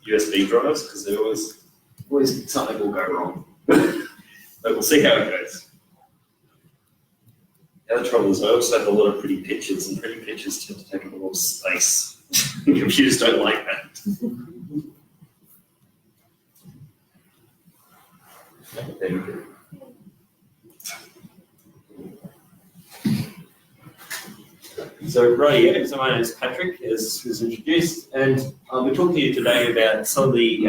USB drives because there always something will go wrong. But we'll see how it goes. The other trouble is I also have a lot of pretty pictures, and pretty pictures tend to take up a lot of space. Computers don't like that. There we go. So my name is Patrick, as was introduced, and we're talking to you today about some of the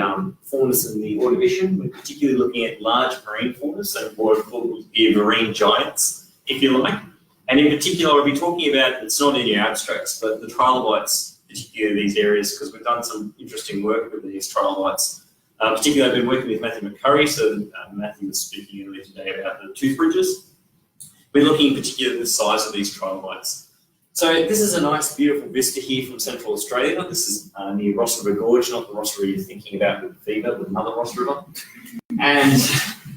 faunas in the Ordovician. We're particularly looking at large marine faunas, so what would be marine giants, if you like. And in particular, I'll be talking about, it's not in your abstracts, but the trilobites, particularly these areas, because we've done some interesting work with these trilobites. Particularly, I've been working with Matthew McCurry, so Matthew was speaking earlier today about the tooth bridges. We're looking in particular at the size of these trilobites. So this is a nice, beautiful vista here from Central Australia. This is near Ross River Gorge, not the Ross River you're thinking about with fever, but another Ross River. And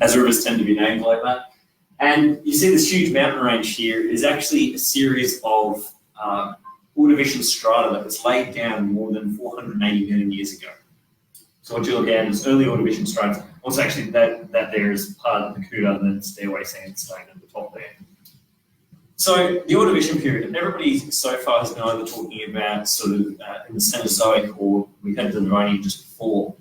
as rivers tend to be named like that. And you see this huge mountain range here is actually a series of Ordovician strata that was laid down more than 480 million years ago. So what you look at is early Ordovician strata. Also, actually, that there is part of the Cuda and the stairway sandstone at the top there. So the Ordovician period, everybody so far has been either talking about sort of in the Cenozoic, or we had the Devonian just before.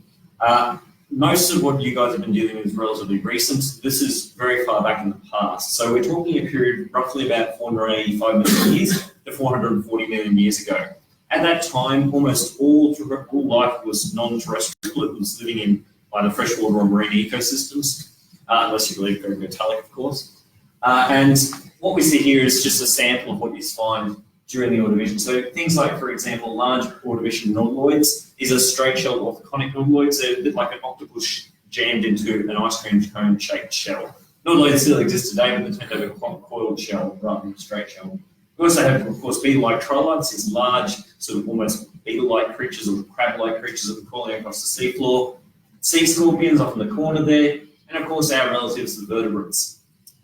Most of what you guys have been dealing with is relatively recent. This is very far back in the past. So we're talking a period roughly about 485 million years to 440 million years ago. At that time, almost all life was non-terrestrial. It was living in either freshwater or marine ecosystems, unless you believe very metallic, of course. And what we see here is just a sample of what you find during the Ordovician. So things like, for example, large Ordovician nautiloids. These are straight-shelled orthoconic nautiloids. They're a bit like an octopus jammed into an ice cream cone-shaped shell. Nautiloids still exist today, but they tend to have a coiled shell rather than a straight shell. We also have, of course, beetle-like trilobites, these large, sort of almost beetle-like creatures or crab-like creatures that we're crawling across the seafloor. Sea scorpions off in the corner there, and of course our relatives, the vertebrates.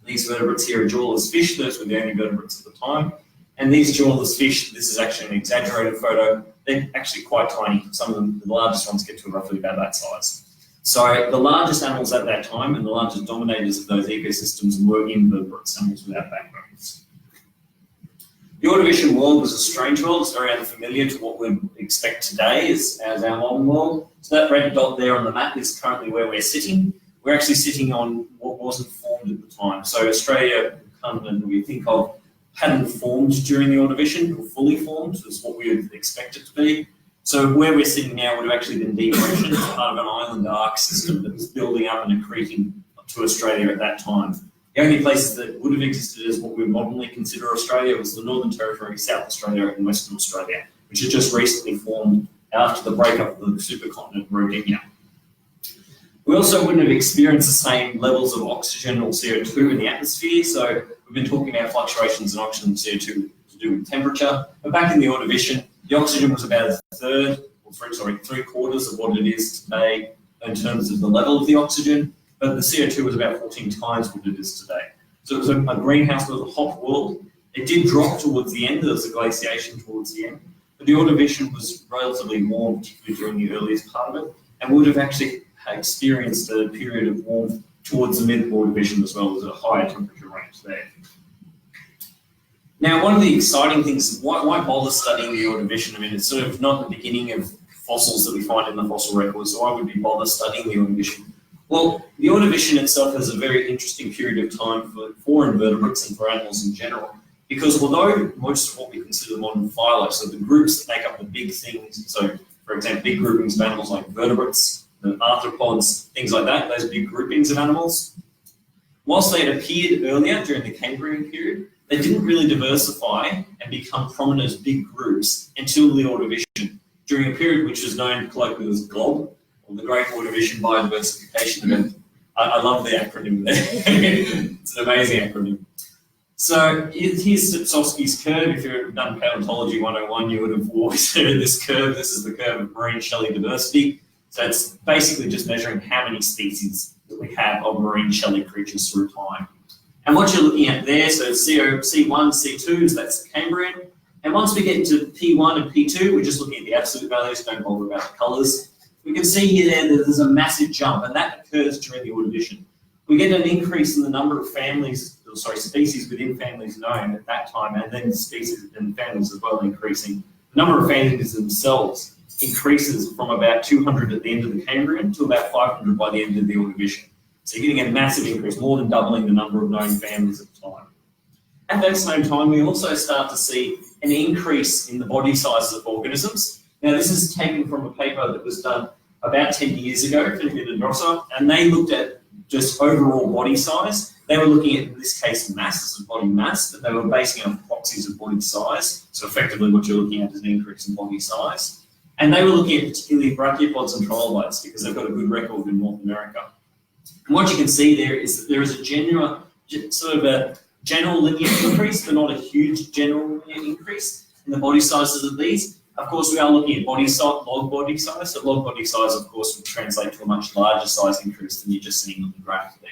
These vertebrates here are jawless fish. Those were the only vertebrates at the time. And these jawless fish, this is actually an exaggerated photo. They're actually quite tiny. Some of them, the largest ones get to roughly about that size. So the largest animals at that time and the largest dominators of those ecosystems were invertebrates, animals without backbones. The Ordovician world was a strange world. It's very unfamiliar to what we expect today as our modern world. So that red dot there on the map is currently where we're sitting. We're actually sitting on what wasn't formed at the time. So Australia, the continent that we think of, hadn't formed during the Ordovician, or fully formed, is what we would expect it to be. So where we're sitting now would have actually been deep ocean, part of an island arc system that was building up and accreting to Australia at that time. The only places that would have existed as what we modernly consider Australia was the Northern Territory, South Australia, and Western Australia, which had just recently formed after the breakup of the supercontinent Rodinia. We also wouldn't have experienced the same levels of oxygen or CO2 in the atmosphere. So we've been talking about fluctuations in oxygen and CO2 to do with temperature. But back in the Ordovician, the oxygen was about three-quarters of what it is today in terms of the level of the oxygen. But the CO2 was about 14 times what it is today. So it was a greenhouse, it was a hot world. It did drop towards the end. There was a glaciation towards the end. But the Ordovician was relatively warm, particularly during the earliest part of it, and would have actually experienced a period of warmth towards the mid-Ordovician as well. As a higher temperature range there. Now, one of the exciting things is why bother studying the Ordovician? I mean, it's sort of not the beginning of fossils that we find in the fossil record, so why would we bother studying the Ordovician? Well, the Ordovician itself has a very interesting period of time for invertebrates and for animals in general, because although most of what we consider modern phyla, so the groups that make up the big things, so for example, big groupings of animals like vertebrates, the arthropods, things like that, those big groupings of animals, whilst they had appeared earlier during the Cambrian period, they didn't really diversify and become prominent as big groups until the Ordovician, during a period which is known colloquially as GLOB, or the Great Ordovician Biodiversification Event. I love the acronym there. It's an amazing acronym. So here's Sapkowski's curve. If you've done Paleontology 101, you would have always heard this curve. This is the curve of marine shelly diversity. So it's basically just measuring how many species that we have of marine shelly creatures through time. And what you're looking at there, so C1, C2, that's the Cambrian. And once we get into P1 and P2, we're just looking at the absolute values, don't bother about the colours. We we can see here that there's a massive jump, and that occurs during the Ordovician. We get an increase in the number of species within families known at that time, and then species and families as well increasing. The number of families themselves increases from about 200 at the end of the Cambrian to about 500 by the end of the Ordovician. So you're getting a massive increase, more than doubling the number of known families at the time. At that same time, we also start to see an increase in the body sizes of organisms. Now, this is taken from a paper that was done about 10 years ago, and they looked at just overall body size. They were looking at, in this case, mass, as body mass, but they were basing it on proxies of body size. So effectively what you're looking at is an increase in body size. And they were looking at particularly brachiopods and trilobites because they've got a good record in North America. And what you can see there is that there is a general linear increase, but not a huge general linear increase in the body sizes of these. Of course, we are looking at log body size. So log body size, of course, would translate to a much larger size increase than you're just seeing on the graph there.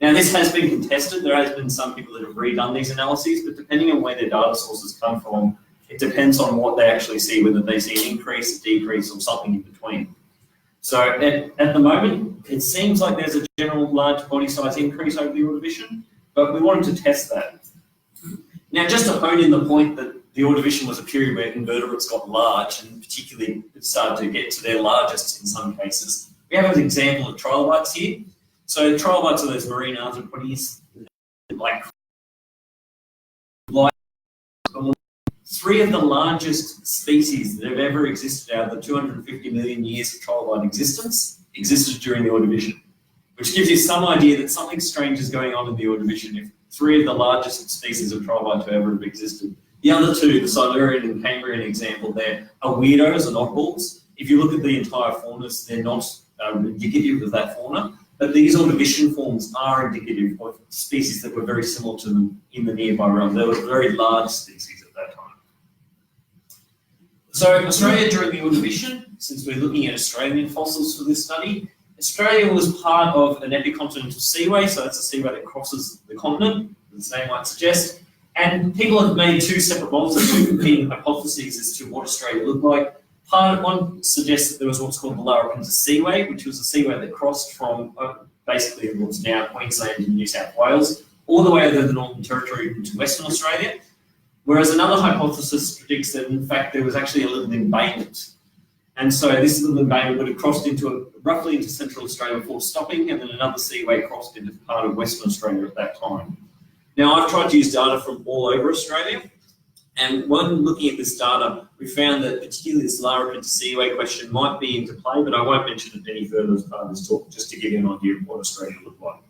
Now, this has been contested. There has been some people that have redone these analyses, but depending on where their data sources come from, it depends on what they actually see, whether they see an increase, a decrease, or something in between. So at the moment, it seems like there's a general large body size increase over the Ordovician, but we wanted to test that. Now, just to hone in the point that the Ordovician was a period where invertebrates got large, and particularly started to get to their largest in some cases. We have an example of trilobites here. So trilobites are those marine arthropods, like three of the largest species that have ever existed out of the 250 million years of trilobite existence existed during the Ordovician, which gives you some idea that something strange is going on in the Ordovician if three of the largest species of trilobite to ever have existed. The other two, the Silurian and Cambrian example there, are weirdos and oddballs. If you look at the entire faunas, they're not indicative of that fauna, but these Ordovician forms are indicative of species that were very similar to them in the nearby realm. They were very large species at that time. So Australia during the Ordovician, since we're looking at Australian fossils for this study, Australia was part of an epicontinental seaway, so that's a seaway that crosses the continent, as the name might suggest. And people have made two separate models of two competing hypotheses as to what Australia looked like. Part one suggests that there was what's called the Larapinta Seaway, which was a seaway that crossed from basically what's now Queensland and New South Wales, all the way over the Northern Territory into Western Australia. Whereas another hypothesis predicts that, in fact, there was actually a little embayment. And so this little embayment would have crossed roughly into Central Australia before stopping, and then another seaway crossed into part of Western Australia at that time. Now, I've tried to use data from all over Australia, and when looking at this data, we found that particularly this Larapinta Seaway question might be into play, but I won't mention it any further as part of this talk, just to give you an idea of what Australia looked like.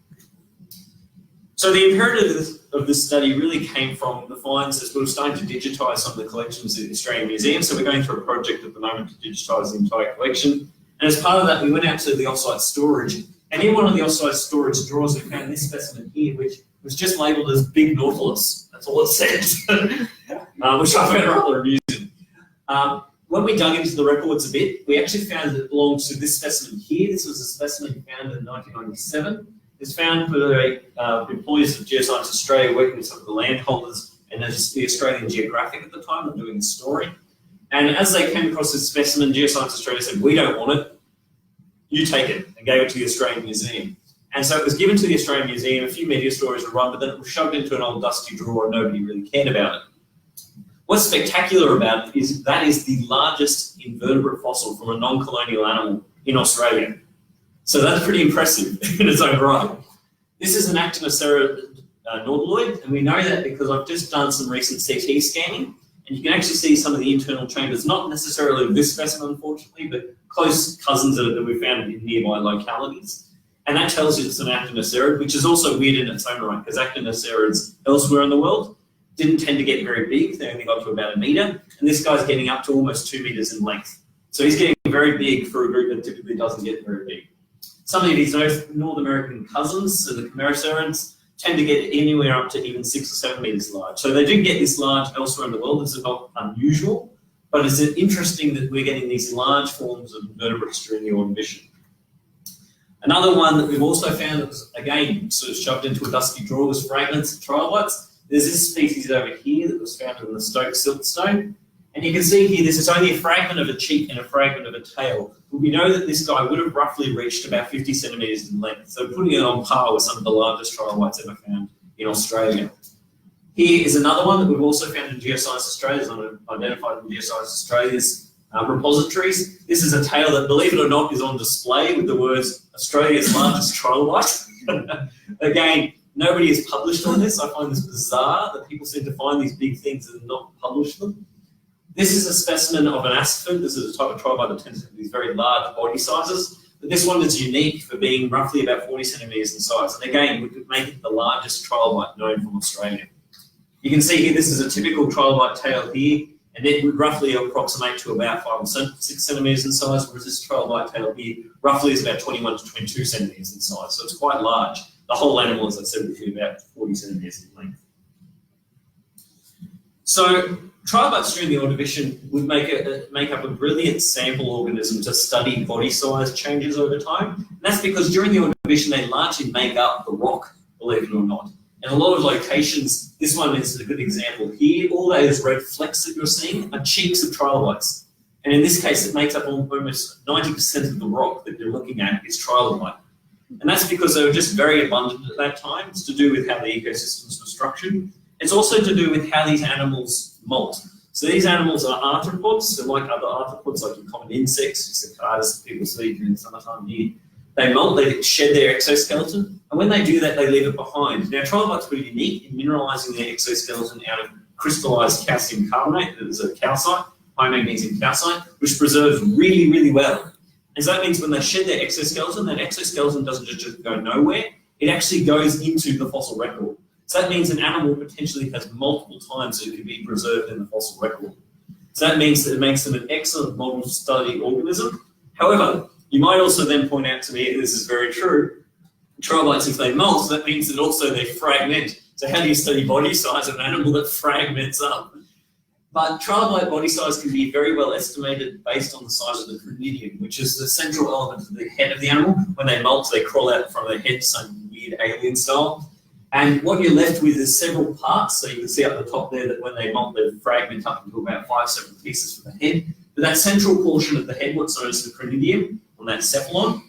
So the imperative of this study really came from the finds as we were starting to digitise some of the collections at the Australian Museum. So we're going through a project at the moment to digitise the entire collection. And as part of that, we went out to the offsite storage. And in one of the offsite storage drawers, we found this specimen here, which was just labelled as Big Nautilus. That's all it said, which I found rather amusing. When we dug into the records a bit, we actually found that it belonged to this specimen here. This was a specimen found in 1997. It's found by employees of Geoscience Australia working with some of the landholders and as the Australian Geographic at the time and doing the story. And as they came across this specimen, Geoscience Australia said, "We don't want it, you take it," and gave it to the Australian Museum. And so it was given to the Australian Museum, a few media stories were run, but then it was shoved into an old dusty drawer and nobody really cared about it. What's spectacular about it is that is the largest invertebrate fossil from a non-colonial animal in Australia. So that's pretty impressive in its own right. This is an Actinocerid nautiloid, and we know that because I've just done some recent CT scanning, and you can actually see some of the internal chambers, not necessarily of this specimen, unfortunately, but close cousins of it that we found in nearby localities. And that tells you it's an Actinocerid, which is also weird in its own right, because Actinocerids elsewhere in the world didn't tend to get very big. They only got to about 1 metre, and this guy's getting up to almost 2 metres in length. So he's getting very big for a group that typically doesn't get very big. Some of these North American cousins, so the Chimerocerids, tend to get anywhere up to even 6 or 7 metres large. So they do get this large elsewhere in the world. This is not unusual, but it's interesting that we're getting these large forms of invertebrates during the Ordovician. Another one that we've also found that was, again, sort of shoved into a dusty drawer was fragments of trilobites. There's this species over here that was found in the Stoke siltstone. And you can see here, this is only a fragment of a cheek and a fragment of a tail. we know that this guy would have roughly reached about 50 centimetres in length, so putting it on par with some of the largest trilobites ever found in Australia. Here is another one that we've also found in Geoscience Australia's, identified in Geoscience Australia's repositories. This is a tail that, believe it or not, is on display with the words Australia's largest trilobite. Again, nobody has published on this. I find this bizarre that people seem to find these big things and not publish them. This is a specimen of an asphoid. This is a type of trilobite that tends to have these very large body sizes. But this one is unique for being roughly about 40 centimetres in size. And again, we could make it the largest trilobite known from Australia. You can see here, this is a typical trilobite tail here, and it would roughly approximate to about 5 or 6 centimetres in size, whereas this trilobite tail here roughly is about 21 to 22 centimetres in size. So it's quite large. The whole animal, as I said, would be about 40 centimetres in length. So trilobites during the Ordovician would make up a brilliant sample organism to study body size changes over time. And that's because during the Ordovician, they largely make up the rock, believe it or not. In a lot of locations, this one is a good example here. All those red flecks that you're seeing are cheeks of trilobites. And in this case, it makes up almost 90% of the rock that you're looking at is trilobite. And that's because they were just very abundant at that time. It's to do with how the ecosystems were structured. It's also to do with how these animals molt. So these animals are arthropods, so like other arthropods, like your common insects, cicadas that people see during the summertime here. They molt, they shed their exoskeleton, and when they do that, they leave it behind. Now, trilobites were unique in mineralising their exoskeleton out of crystallised calcium carbonate, that is a calcite, high magnesium calcite, which preserves really, really well. And so that means when they shed their exoskeleton, that exoskeleton doesn't just go nowhere, it actually goes into the fossil record. So that means an animal potentially has multiple times that it could be preserved in the fossil record. So that means that it makes them an excellent model study organism. However, you might also then point out to me, and this is very true, trilobites, if they molt, that means that also they fragment. So how do you study body size of an animal that fragments up? But trilobite body size can be very well estimated based on the size of the cranidium, which is the central element of the head of the animal. When they molt, they crawl out from their head, some weird alien style. And what you're left with is several parts. So you can see up the top there that when they molt, they fragment up into about 5 separate pieces for the head. But that central portion of the head, what's known as the cranidium, on that cephalon,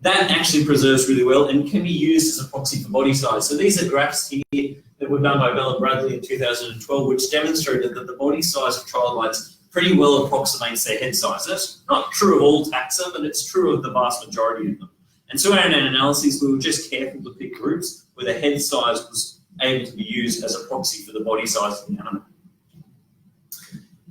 that actually preserves really well and can be used as a proxy for body size. So these are graphs here that were done by Bella Bradley in 2012, which demonstrated that the body size of trilobites pretty well approximates their head size. That's not true of all taxa, but it's true of the vast majority of them. And so in our analyses, we were just careful to pick groups where the head size was able to be used as a proxy for the body size of the animal.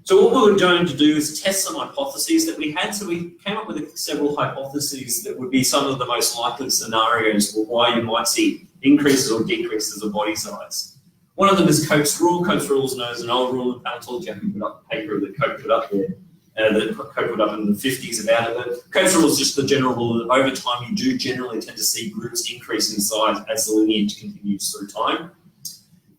So what we were going to do is test some hypotheses that we had. So we came up with several hypotheses that would be some of the most likely scenarios for why you might see increases or decreases of body size. One of them is Koch's rule. Koch's rule is known as an old rule in paleontology. I can put up a paper that Koch put up there, that Koch put up in the 50s about it. But Koch's rule is just the general rule that over time you do generally tend to see groups increase in size as the lineage continues through time.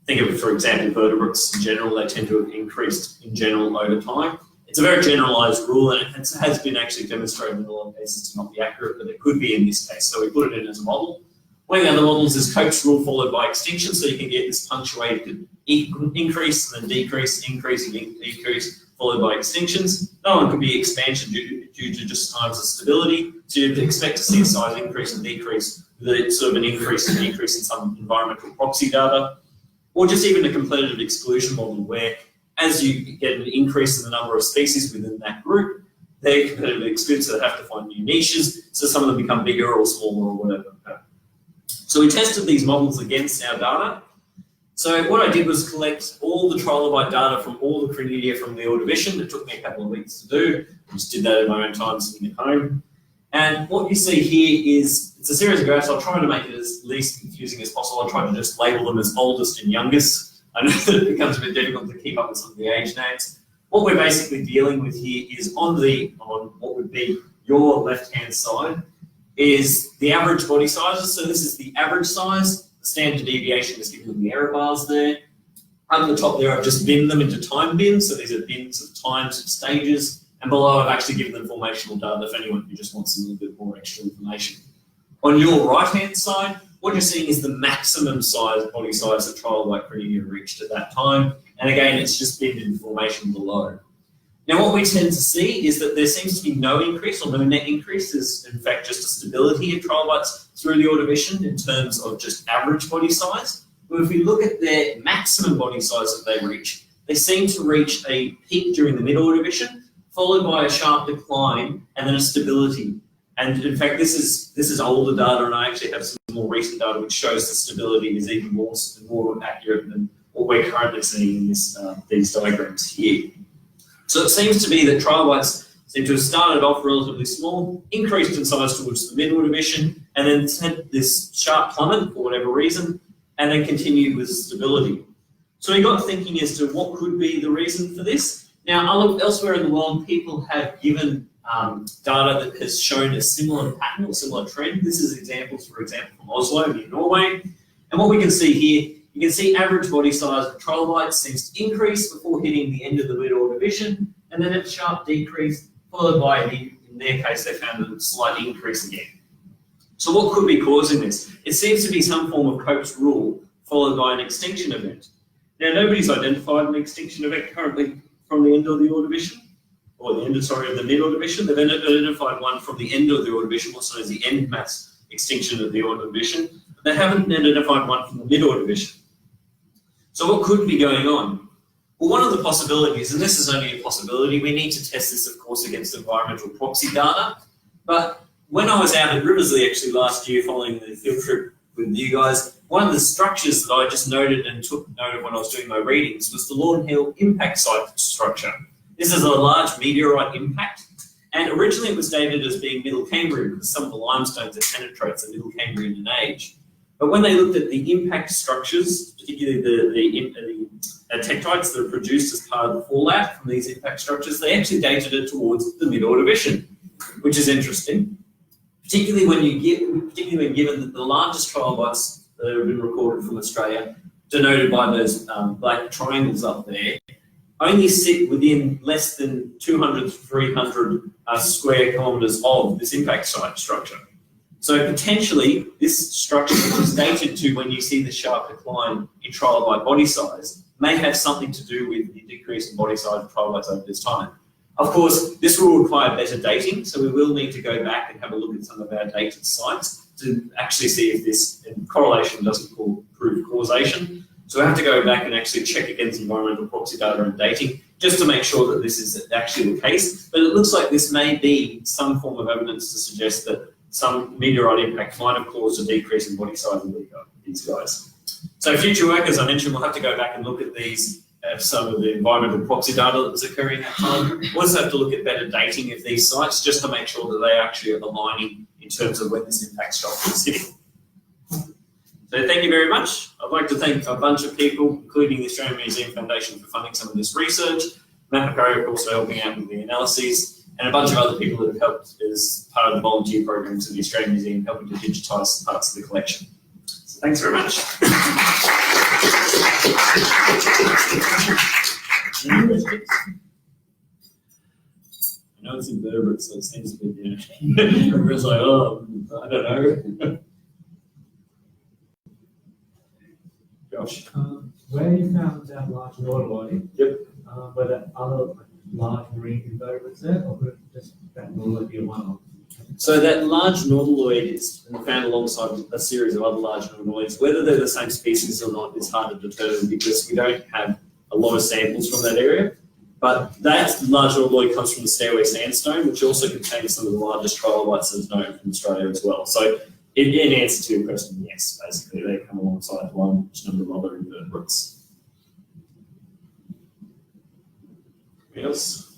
Think of it, for example, vertebrates in general, they tend to have increased in general over time. It's a very generalised rule, and it has been actually demonstrated in a lot of cases to not be accurate, but it could be in this case. So we put it in as a model. One of the other models is Koch's rule followed by extinction, so you can get this punctuated increase and then decrease, increase and decrease, followed by extinctions. Another one could be expansion due to just times of stability. So you'd expect to see a size increase and decrease with sort of an increase and decrease in some environmental proxy data. Or just even a competitive exclusion model where as you get an increase in the number of species within that group, they're competitively excluded, so they have to find new niches, so some of them become bigger or smaller or whatever. So we tested these models against our data. So what I did was collect all the trilobite data from all the cranidia from the Ordovician. It took me a couple of weeks to do. I just did that in my own time sitting at home. And what you see here is, it's a series of graphs. I'll try to make it as least confusing as possible. I'll try to just label them as oldest and youngest. I know that it becomes a bit difficult to keep up with some of the age names. What we're basically dealing with here is on what would be your left-hand side is the average body sizes. So this is the average size. The standard deviation is given in the error bars there. Up at the top there, I've just binned them into time bins. So these are bins of times and stages. And below, I've actually given them formational data if anyone who just wants a little bit more extra information. On your right-hand side, what you're seeing is the maximum size, body size that trilobite cranidia reached at that time. And again, it's just binned in formation below. Now, what we tend to see is that there seems to be no increase or no net increase. There's, in fact, just a stability in trilobites through the Ordovician in terms of just average body size. But if we look at their maximum body size that they reach, they seem to reach a peak during the mid-Ordovician, followed by a sharp decline and then a stability. And in fact, this is older data, and I actually have some more recent data which shows the stability is even more accurate than what we're currently seeing in these diagrams here. So it seems to be that trilobites seem to have started off relatively small, increased in size towards the mid-Ordovician, and then had this sharp plummet for whatever reason, and then continued with stability. So we got thinking as to what could be the reason for this. Now, elsewhere in the world, people have given data that has shown a similar pattern or similar trend. This is examples, for example, from Oslo in Norway. And what we can see here, you can see average body size of trilobites seems to increase before hitting the end of the mid-Ordovician, and then a sharp decrease, followed by, in their case, they found a slight increase again. So what could be causing this? It seems to be some form of Cope's rule, followed by an extinction event. Now, nobody's identified an extinction event currently from the end of the Ordovician, or the end, sorry, of the mid-Ordovician. They've identified one from the end of the Ordovician, also known as the end mass extinction of the Ordovician. They haven't identified one from the mid-Ordovician. So what could be going on? Well, one of the possibilities, and this is only a possibility, we need to test this, of course, against environmental proxy data. But when I was out at Riversleigh actually last year following the field trip with you guys, one of the structures that I just noted and took note of when I was doing my readings was the Lawn Hill impact site structure. This is a large meteorite impact, and originally it was dated as being Middle Cambrian because some of the limestones it penetrates are Middle Cambrian in age. But when they looked at the impact structures, particularly the tektites that are produced as part of the fallout from these impact structures, they actually dated it towards the mid-Ordovician, which is interesting. Particularly when given that the largest trilobites that have been recorded from Australia, denoted by those black triangles up there, only sit within less than 200 to 300 square kilometres of this impact site structure. So potentially, this structure that is dated to when you see the sharp decline in trilobite body size may have something to do with the decrease in body size of trilobites over this time. Of course, this will require better dating, so we will need to go back and have a look at some of our dated sites to actually see if this correlation doesn't prove causation. So we have to go back and actually check against environmental proxy data and dating just to make sure that this is actually the case. But it looks like this may be some form of evidence to suggest that some meteorite impact might have caused a decrease in body size of these guys. So future work, as I mentioned, we'll have to go back and look at these, some of the environmental proxy data that was occurring at the time. We'll also have to look at better dating of these sites just to make sure that they actually are aligning in terms of when this impact structure is hitting. So thank you very much. I'd like to thank a bunch of people, including the Australian Museum Foundation for funding some of this research, Matt McCurry, of course, for helping out with the analyses, and a bunch of other people that have helped as part of the volunteer programs of the Australian Museum, helping to digitise parts of the collection. So thanks very much. I know it's invertebrate, so it seems a bit, everyone's like, oh, I don't know. Josh. Where you found that large nautiloid, Yep. were there other large marine invertebrates there, or could it just that nautiloid be a one-off? So that large nautiloid is found alongside a series of other large nautiloids. Whether they're the same species or not is hard to determine because we don't have a lot of samples from that area. But that large nautiloid comes from the Stairway Sandstone, which also contains some of the largest trilobites that's known from Australia as well. So in answer to your question, yes, basically they come alongside a large number of other invertebrates. Anything else?